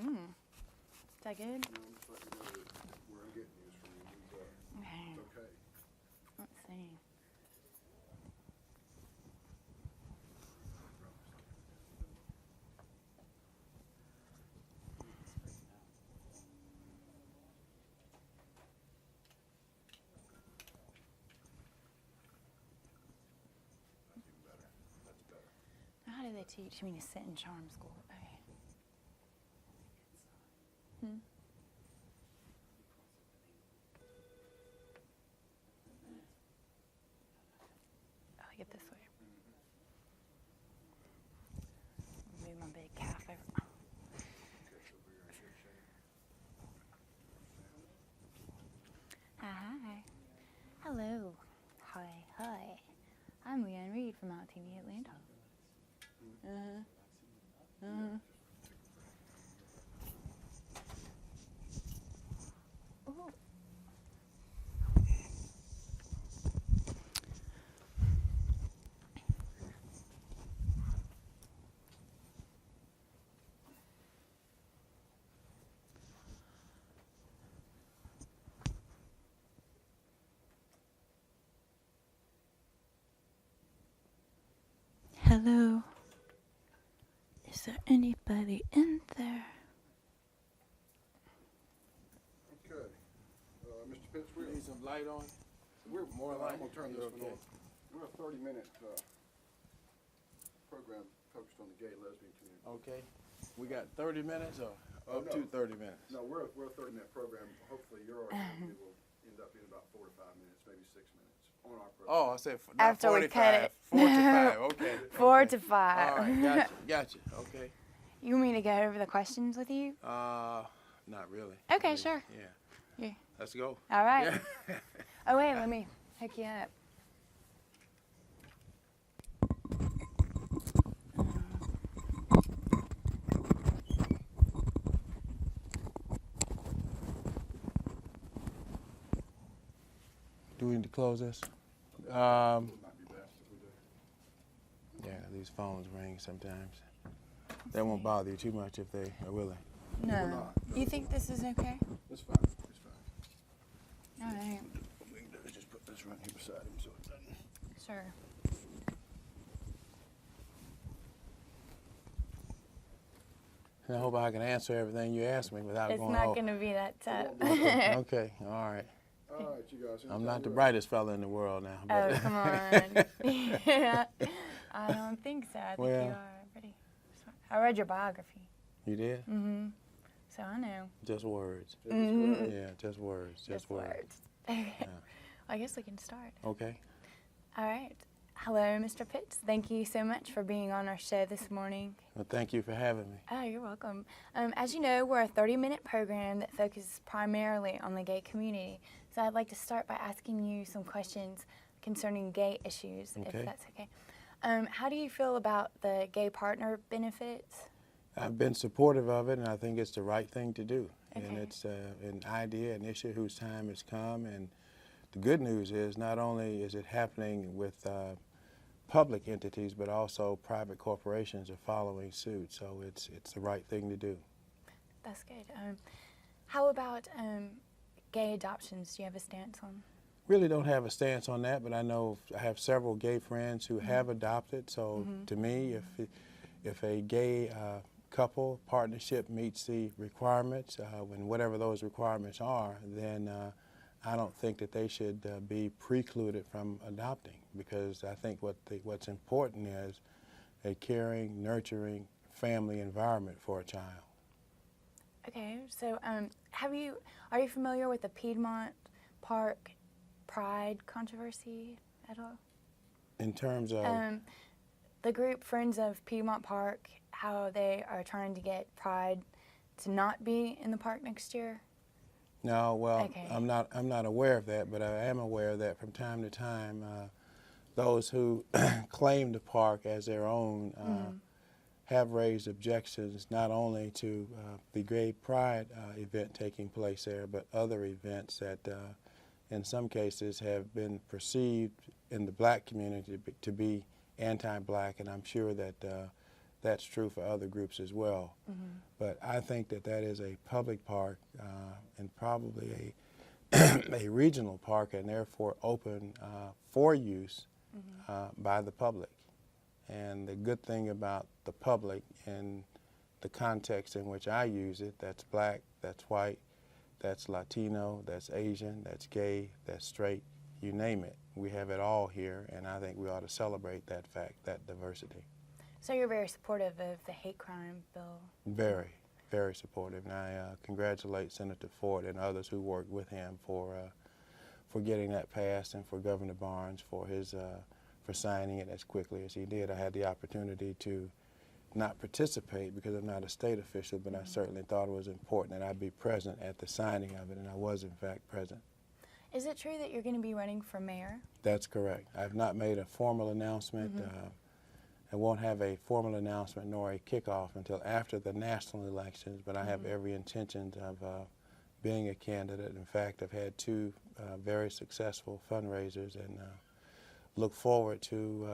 Is that good? Just let you know that where I'm getting news from you. Okay. It's okay. Let's see. That's even better. That's better. How do they teach me to sit in charm school? Okay. I like it this way. Move my big calf over. Okay, over here in good shape. Hi. Hello. Hi. I'm Leanne Reed from Out TV Atlanta. Ooh. Hello. Is there anybody in there? Okay. Mr. Pitts, Need some light on? we're More I'm light? gonna turn this Okay. one on. We're a 30-minute program focused on the gay lesbian community. Okay. We got 30 minutes or up no. to 30 minutes? No, we're a 30-minute program. Hopefully your argument will end up in about 4 to 5 minutes, maybe 6 minutes on our program. Oh, I said not After we 45. cut it. 4 to 5. Okay. 4 okay. to 5. All right. Gotcha. Okay. You want me to go over the questions with you? Not really. Okay, sure. Yeah. Yeah. Let's go. All right. Yeah. Oh, wait, let me hook you up. Do we need to close this? It might be best if we do. Yeah, these phones ring sometimes. That won't bother you too much if they are willing. No. not. You think this is okay? It's fine. It's fine. All right. What we can do is just put this right here beside him so it doesn't. Sure. And I hope I can answer everything you ask me without It's going not off. going to be that tough. Okay, all right. All right, you guys. I'm not the anytime brightest fella in the world now. Oh, But come on. Yeah. I don't think so. I think Well. you are pretty smart. I read your biography. You did? Mm-hmm. So I know. Just words. Mhm. Yeah, just words. Just words. Okay. Well, I guess we can start. Okay. All right. Hello, Mr. Pitts. Thank you so much for being on our show this morning. Well, thank you for having me. Oh, you're welcome. As you know, we're a 30-minute program that focuses primarily on the gay community. So I'd like to start by asking you some questions concerning gay issues, Okay. if that's okay. How do you feel about the gay partner benefits? I've been supportive of it, and I think it's the right thing to do. And Okay. it's an idea, an issue whose time has come. And the good news is not only is it happening with public entities, but also private corporations are following suit. So it's the right thing to do. That's good. How about gay adoptions? Do you have a stance on? Really don't have a stance on that, but I know I have several gay friends who have adopted. So to me, if a gay couple partnership meets the requirements, when whatever those requirements are, then I don't think that they should be precluded from adopting, because I think what's important is a caring, nurturing family environment for a child. Okay. So are you familiar with the Piedmont Park Pride controversy at all? In terms of The group Friends of Piedmont Park, how they are trying to get Pride to not be in the park next year? no, well, Okay. I'm not aware of that, but I am aware that from time to time, those who claim the park as their own have raised objections not only to the Gay Pride event taking place there, but other events that in some cases have been perceived in the black community to be anti-black, and I'm sure that that's true for other groups as well. But I think that that is a public park and probably a regional park, and therefore open for use by the public. And the good thing about the public in the context in which I use it, that's black, that's white, that's Latino, that's Asian, that's gay, that's straight, you name it. We have it all here, and I think we ought to celebrate that fact, that diversity. So you're very supportive of the hate crime bill? Very, very supportive. And I congratulate Senator Ford and others who worked with him for getting that passed, and for Governor Barnes for his for signing it as quickly as he did. I had the opportunity to not participate because I'm not a state official, but I certainly thought it was important that I be present at the signing of it, and I was in fact present. Is it true that you're going to be running for mayor? That's correct. I've not made a formal announcement. I won't have a formal announcement nor a kickoff until after the national elections, but I have every intention of being a candidate. In fact, I've had two very successful fundraisers, and look forward to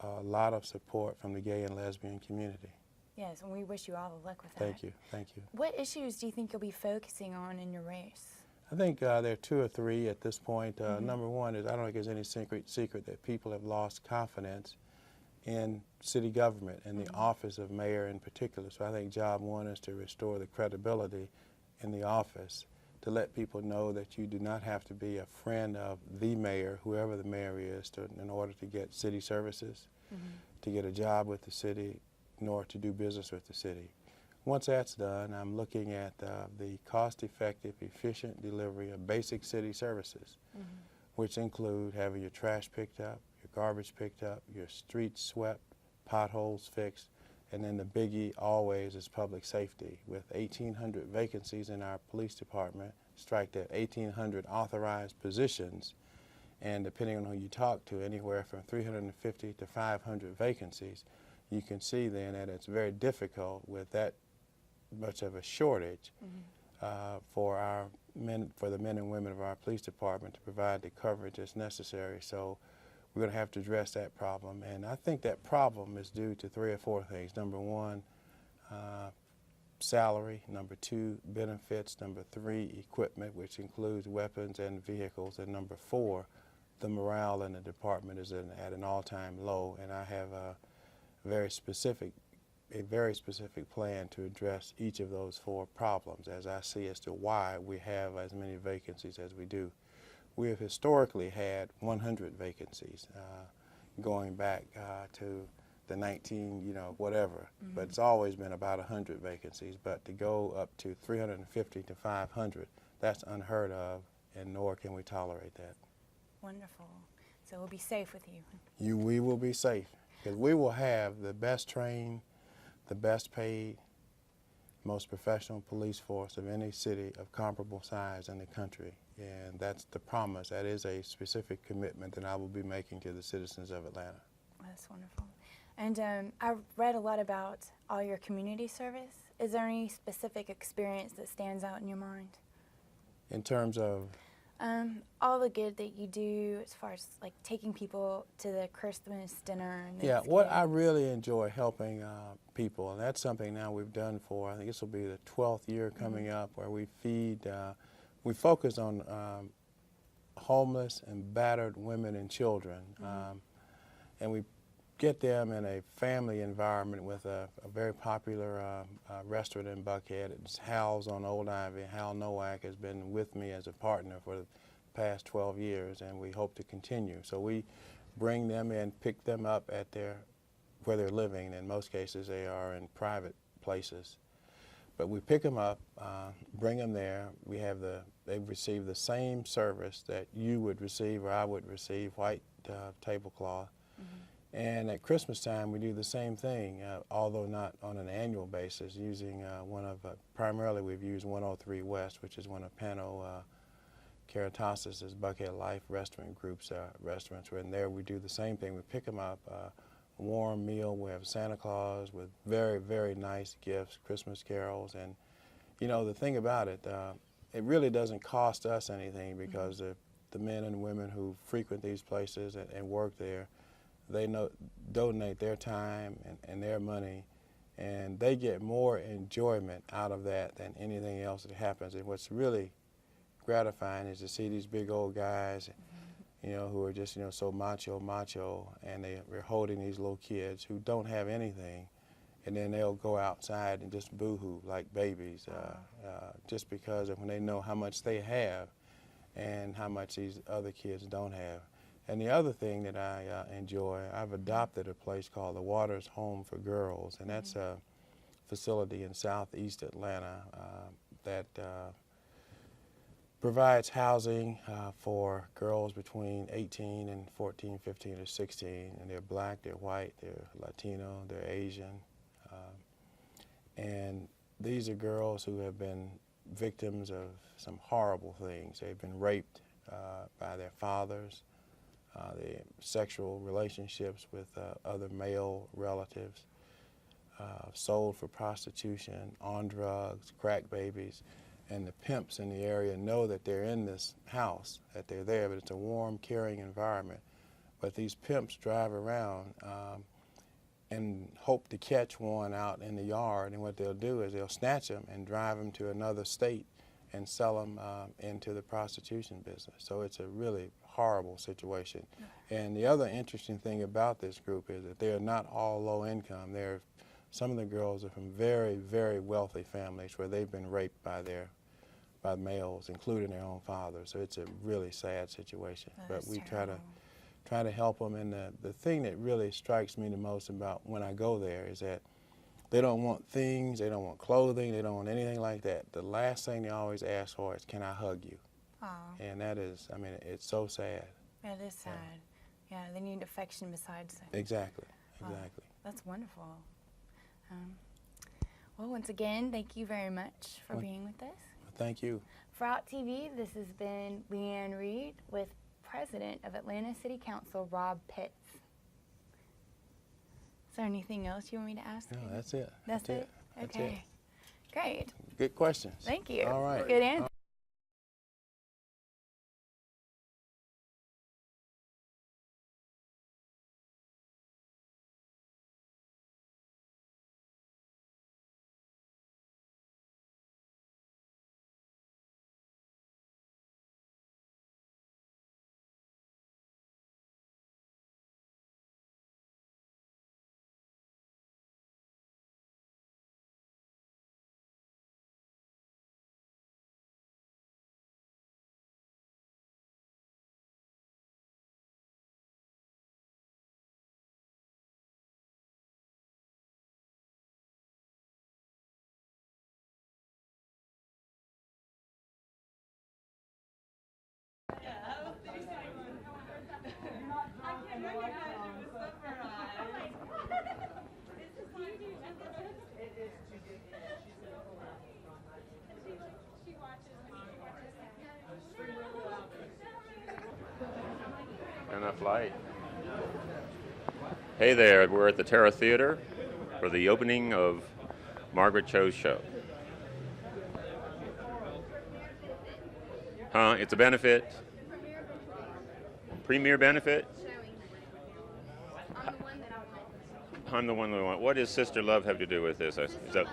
a lot of support from the gay and lesbian community. Yes, and we wish you all the luck with that. Thank you, thank you. What issues do you think you'll be focusing on in your race? I think there are two or three at this point. Number one is I don't think there's any secret that people have lost confidence in city government and the office of mayor in particular. So I think job one is to restore the credibility in the office, to let people know that you do not have to be a friend of the mayor, whoever the mayor is, in order to get city services, to get a job with the city, nor to do business with the city. Once that's done, I'm looking at the cost-effective, efficient delivery of basic city services, which include having your trash picked up, your garbage picked up, your streets swept, potholes fixed, and then the biggie always is public safety. With 1,800 vacancies in our police department, strike at 1,800 authorized positions, and depending on who you talk to, anywhere from 350 to 500 vacancies, you can see then that it's very difficult with that much of a shortage for the men and women of our police department to provide the coverage that's necessary. So we're going to have to address that problem, and I think that problem is due to three or four things. Number one, salary. Number two, benefits. Number three, equipment, which includes weapons and vehicles. And number four, the morale in the department is at an all-time low, and I have a very specific plan to address each of those four problems as I see as to why we have as many vacancies as we do. We have historically had 100 vacancies going back to the 19, whatever, but it's always been about 100 vacancies. But to go up to 350 to 500, that's unheard of, and nor can we tolerate that. Wonderful. So we'll be safe with you. We will be safe, because we will have the best trained, the best paid, most professional police force of any city of comparable size in the country. And that's the promise. That is a specific commitment that I will be making to the citizens of Atlanta. That's wonderful. And I read a lot about all your community service. Is there any specific experience that stands out in your mind? In terms of? All the good that you do as far as like taking people to the Christmas dinner. And yeah, what I really enjoy helping people, and that's something now we've done for, I think this will be the 12th year coming up, where we feed, we focus on homeless and battered women and children, and we get them in a family environment with a very popular restaurant in Buckhead. It's Hal's on Old Ivy. Hal Nowak has been with me as a partner for the past 12 years, and we hope to continue. So we bring them in, pick them up at where they're living. In most cases, they are in private places. But we pick them up, bring them there. They receive the same service that you would receive or I would receive, white tablecloth. And at Christmas time, we do the same thing, although not on an annual basis, using primarily we've used 103 West, which is one of Pano Caritas's Buckhead Life Restaurant Group's restaurants. We're in there, we do the same thing. We pick them up, a warm meal. We have Santa Claus with very, very nice gifts, Christmas carols. And, the thing about it, it really doesn't cost us anything, because the men and women who frequent these places and work there, they donate their time and their money And they get more enjoyment out of that than anything else that happens. And what's really gratifying is to see these big old guys, who are just, so macho, and they're holding these little kids who don't have anything, and then they'll go outside and just boo-hoo like babies, just because of when they know how much they have and how much these other kids don't have. And the other thing that I enjoy, I've adopted a place called the Waters Home for Girls, and that's a facility in southeast Atlanta that provides housing for girls between 18 and 14, 15, or 16, and they're black, they're white, they're Latino, they're Asian. And these are girls who have been victims of some horrible things. They've been raped by their fathers, the sexual relationships with other male relatives, sold for prostitution, on drugs, crack babies. And the pimps in the area know that they're in this house, that they're there, but it's a warm, caring environment. But these pimps drive around and hope to catch one out in the yard, and what they'll do is they'll snatch them and drive them to another state and sell them into the prostitution business. So it's a really horrible situation. And the other interesting thing about this group is that they're not all low income. Some of the girls are from very, very wealthy families where they've been raped by males, including their own fathers. So it's a really sad situation. But we try to help them. And the thing that really strikes me the most about when I go there is that they don't want things, they don't want clothing, they don't want anything like that. The last thing they always ask for is, can I hug you? Aww. And that is, it's so sad. Yeah, it is sad. Yeah, they need affection besides that. Exactly. That's wonderful. Well, once again, thank you very much for being with us. Thank you. For Out TV, this has been Leanne Reed with President of Atlanta City Council, Robb Pitts. Is there anything else you want me to ask? No, that's it. That's it? That's Okay. it. Great. Good questions. Thank you. All right. Good answer. Enough light. Hey there, we're at the Terra Theater for the opening of Margaret Cho's show. It's a benefit. Premier benefit? I'm the one that I want. What does Sister Love have to do with this? Is that... the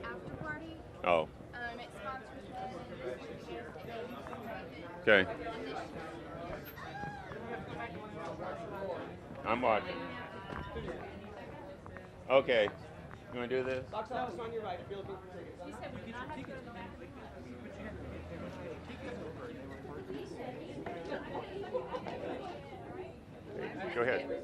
after party. Oh, It sponsors okay. I'm watching. Okay. You want to do this? Box office on your right if you're looking for tickets. Go ahead.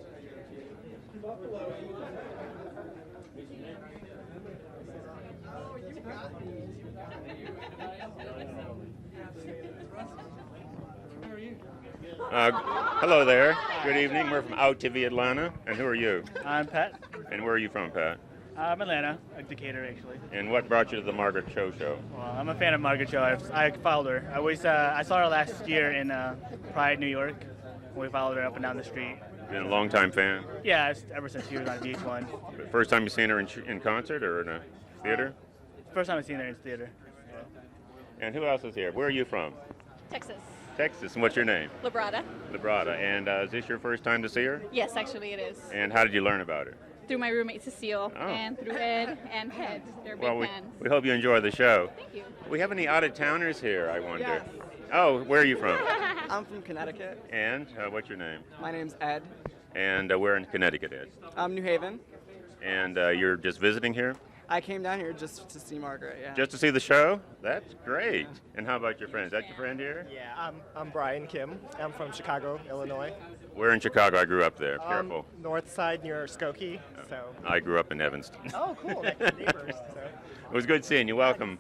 Hello there. Good evening. We're from Out TV Atlanta. And who are you? I'm Pat. And where are you from, Pat? I'm Atlanta, a Decatur actually. And what brought you to the Margaret Cho show? Well, I'm a fan of Margaret Cho. I followed her. I saw her last year in Pride, New York. We followed her up and down the street. Been a long-time fan? Yeah, ever since she was on VH1. First time you seen her in concert or in a theater? First time I've seen her in theater. And who else is here? Where are you from? Texas. Texas. And what's your name? Labrada. Labrada. And is this your first time to see her? Yes, actually it is. And how did you learn about her? through my roommate Cecile, Oh. and through Ed and Head. They're big Well, fans. we hope you enjoy the show. Thank you. We have any out-of-towners here, I wonder? Yes. Oh, where are you from? I'm from Connecticut. And what's your name? My name's Ed. And where in Connecticut, Ed? I'm New Haven. And you're just visiting here? I came down here just to see Margaret, yeah. Just to see the show? That's great. And how about your friends? Is that your friend here? Yeah, I'm Brian Kim. I'm from Chicago, Illinois. Where in Chicago? I grew up there. Careful. North side near Skokie. So. I grew up in Evanston. Oh, cool. Next neighbors. So. It was good seeing you. Welcome.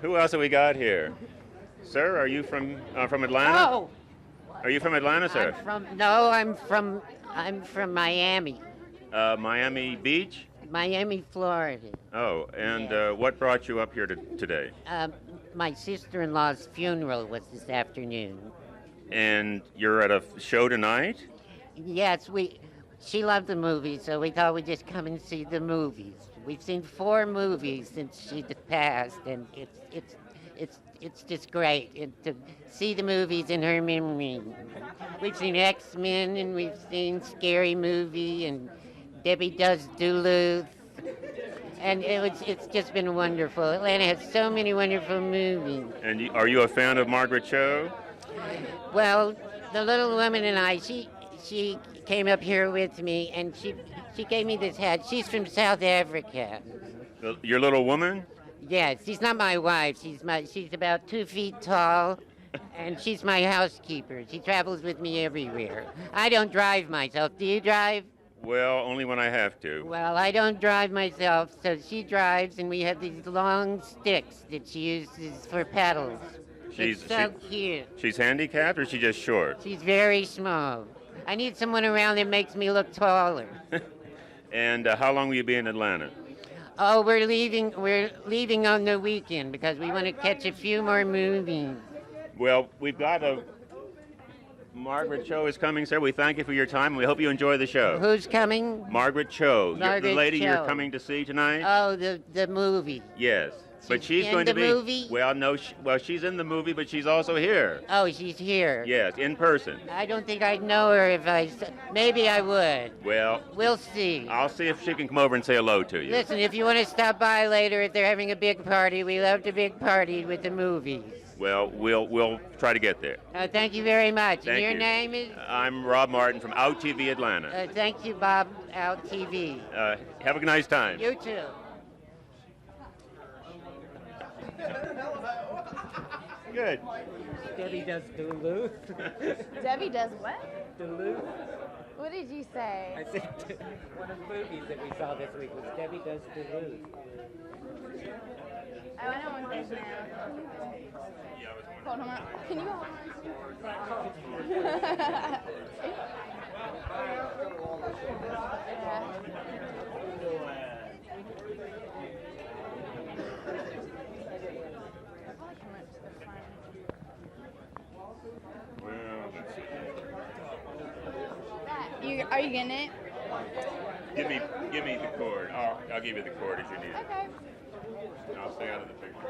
Who else have we got here? Sir, are you from Atlanta? Oh, Are you from Atlanta, sir? I'm from Miami, Miami Beach? Miami, Florida. Oh, and what brought you up here today? My sister-in-law's funeral was this afternoon. And you're at a show tonight? Yes, she loved the movies, so we thought we'd just come and see the movies. We've seen 4 movies since she passed, and it's just great to see the movies in her memory. We've seen X-Men, and we've seen Scary Movie, and Debbie Does Duluth, and it's just been wonderful. Atlanta has so many wonderful movies. And are you a fan of Margaret Cho? Well, the little woman and I, she came up here with me, and she gave me this hat. She's from South Africa. Your little woman? Yes, she's not my wife. She's about 2 feet tall, and she's my housekeeper. She travels with me everywhere. I don't drive myself. Do you drive? Well, only when I have to. Well, I don't drive myself, so she drives, and we have these long sticks that she uses for paddles. It's so cute. She's handicapped, or is she just short? She's very small. I need someone around that makes me look taller. And how long will you be in Atlanta? Oh, we're leaving on the weekend because we want to catch a few more movies. Well, we've got Margaret Cho is coming, sir. We thank you for your time, and we hope you enjoy the show. Who's coming? Margaret Cho. Margaret the lady Cho. you're coming to see tonight? Oh, the movie. Yes. But she's in going to the be. movie? Well, no. She's in the movie, but she's also here. Oh, she's here. Yes, in person. I don't think I'd know her if maybe I would. Well, we'll see. I'll see if she can come over and say hello to you. Listen, if you want to stop by later, if they're having a big party, we love to big party with the movies. Well, we'll try to get there. Thank you very much. Thank and your you. name is? I'm Rob Martin from Out TV Atlanta. Thank you, Bob, Out TV. Have a nice time. You too. Good. Debbie Does Duluth. Debbie does what? Duluth. What did you say? I said one of the movies that we saw this week was Debbie Does Duluth. Oh, I know one thing now. Hold on. Can you hold on? Are you getting it? Give me the cord. I'll give you the cord if you need it. Okay. I'll stay out of the picture.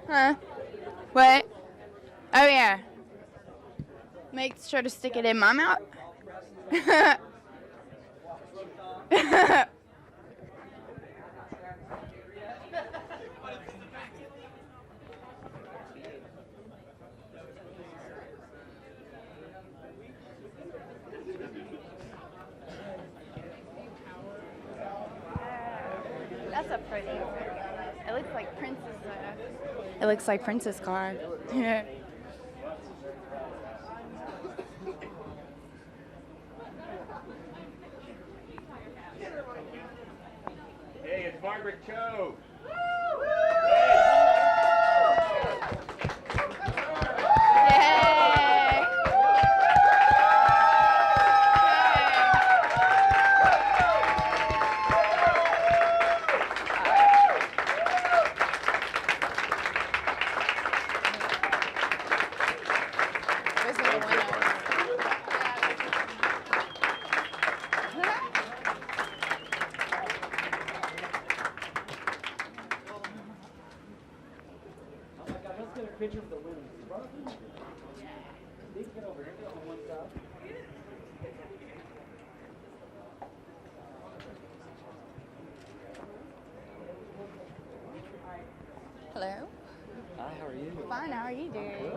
Huh? What? Oh yeah. Make sure to stick it in my mouth. That's a pretty. It looks like Prince's. It looks like Prince's car. Yeah. Hey, it's Margaret Cho. Hello. Hi, how are you? Fine, how are you doing? Good.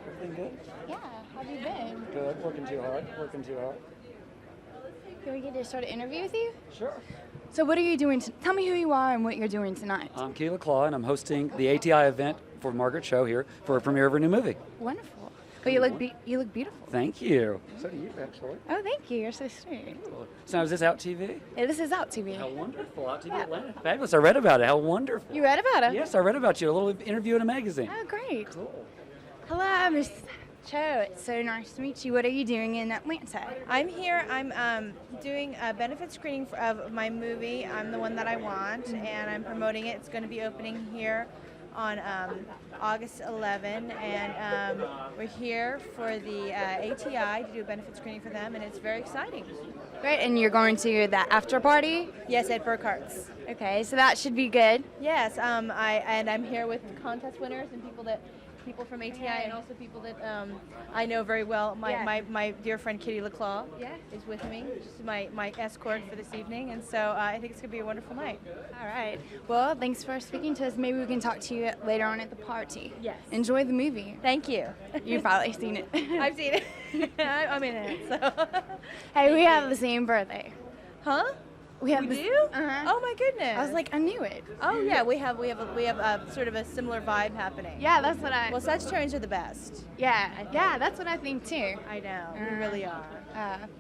Everything good? Yeah, how have you been? Good. Working too hard. Working too hard. Can we get to start an interview with you? Sure. So what are you doing? Tell me who you are and what you're doing tonight. I'm Keela Claw, and I'm hosting the ATI event for Margaret Cho here for a premiere of her new movie. Wonderful. But you look beautiful. Thank you. So do you, actually. Oh, thank you. You're so sweet. So now, is this Out TV? Yeah, this is Out TV. How wonderful. Out TV Atlanta. Fabulous. I read about it. How wonderful. You read about it? Yes, I read about you. A little interview in a magazine. Oh, great. Cool. Hello, Miss Cho. It's so nice to meet you. What are you doing in Atlanta? I'm here. I'm doing a benefit screening of my movie. I'm the one that I want, and I'm promoting it. It's going to be opening here on August 11, and we're here for the ATI to do a benefit screening for them, and it's very exciting. Great, and you're going to the after party? Yes, at Burkhart's. Okay, so that should be good. Yes, I'm here with contest winners and people from ATI, and also people that I know very well. My dear friend Kitty LaClaw is with me. She's my escort for this evening, and so I think it's going to be a wonderful night. All right. Well, thanks for speaking to us. Maybe we can talk to you later on at the party. Yes. Enjoy the movie. Thank you. You've probably seen it. I've seen it. I'm in it. So. Hey, we have the same birthday. Huh? We have We the, do? Uh-huh. Oh my goodness. I was like, I knew it. Oh yeah, we have a sort of a similar vibe happening. Yeah, that's what I. Well, Sagittarians are the best. Yeah, that's what I think too. I know. We really are.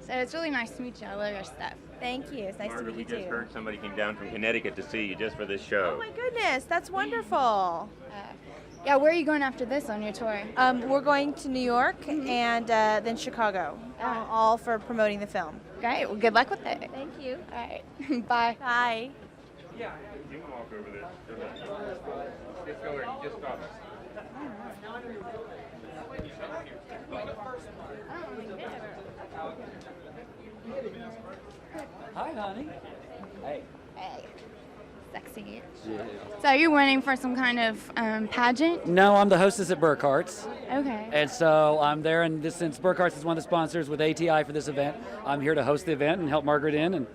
So it's really nice to meet you. I love your stuff. Thank you. It's nice Margaret, to meet we you just too. heard somebody came down from Connecticut to see you just for this show. Oh my goodness, that's wonderful. Yeah, where are you going after this on your tour? We're going to New York and then Chicago, all for promoting the film. Great. Well, good luck with it. Thank you. All right. Bye. Bye. Yeah. You can walk over there. Just go there. Just stop. Hi, honey. Hey. Hey. Sexy. Yeah. So are you running for some kind of pageant? No, I'm the hostess at Burkhart's. Okay. And so I'm there, and since Burkhart's is one of the sponsors with ATI for this event, I'm here to host the event and help Margaret in. And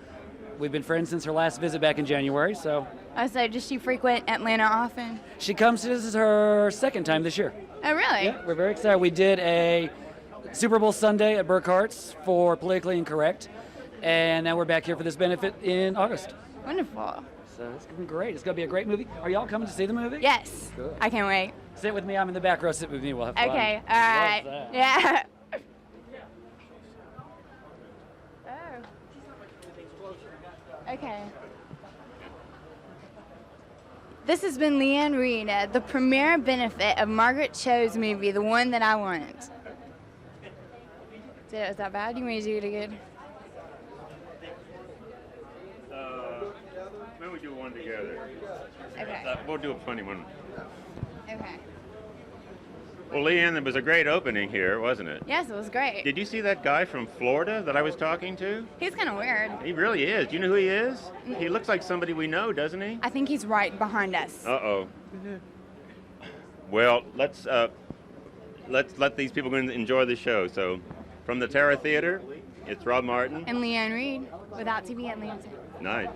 we've been friends since her last visit back in January. So. Oh, so does she frequent Atlanta often? She comes. This is her second time this year. Oh, really? Yeah, we're very excited. We did a Super Bowl Sunday at Burkhart's for Politically Incorrect, and now we're back here for this benefit in August. Wonderful. So it's going to be great. It's going to be a great movie. Are y'all coming to see the movie? Yes. Good. I can't wait. Sit with me. I'm in the back row. Sit with me. We'll have fun. Okay. All right. Love that. Yeah. Oh. Okay. This has been Leanne Reed at the premiere benefit of Margaret Cho's movie, The One That I Want. Was that bad? You want me to do it again? Maybe we do one together. Okay. We'll do a funny one. Okay. Well, Leanne, it was a great opening here, wasn't it? Yes, it was great. Did you see that guy from Florida that I was talking to? He's kind of weird. He really is. Do you know who he is? He looks like somebody we know, doesn't he? I think he's right behind us. Uh-oh. Well, let's let these people go and enjoy the show. So, from the Terra Theater, it's Rob Martin. And Leanne Reed, without TV Atlanta. Night.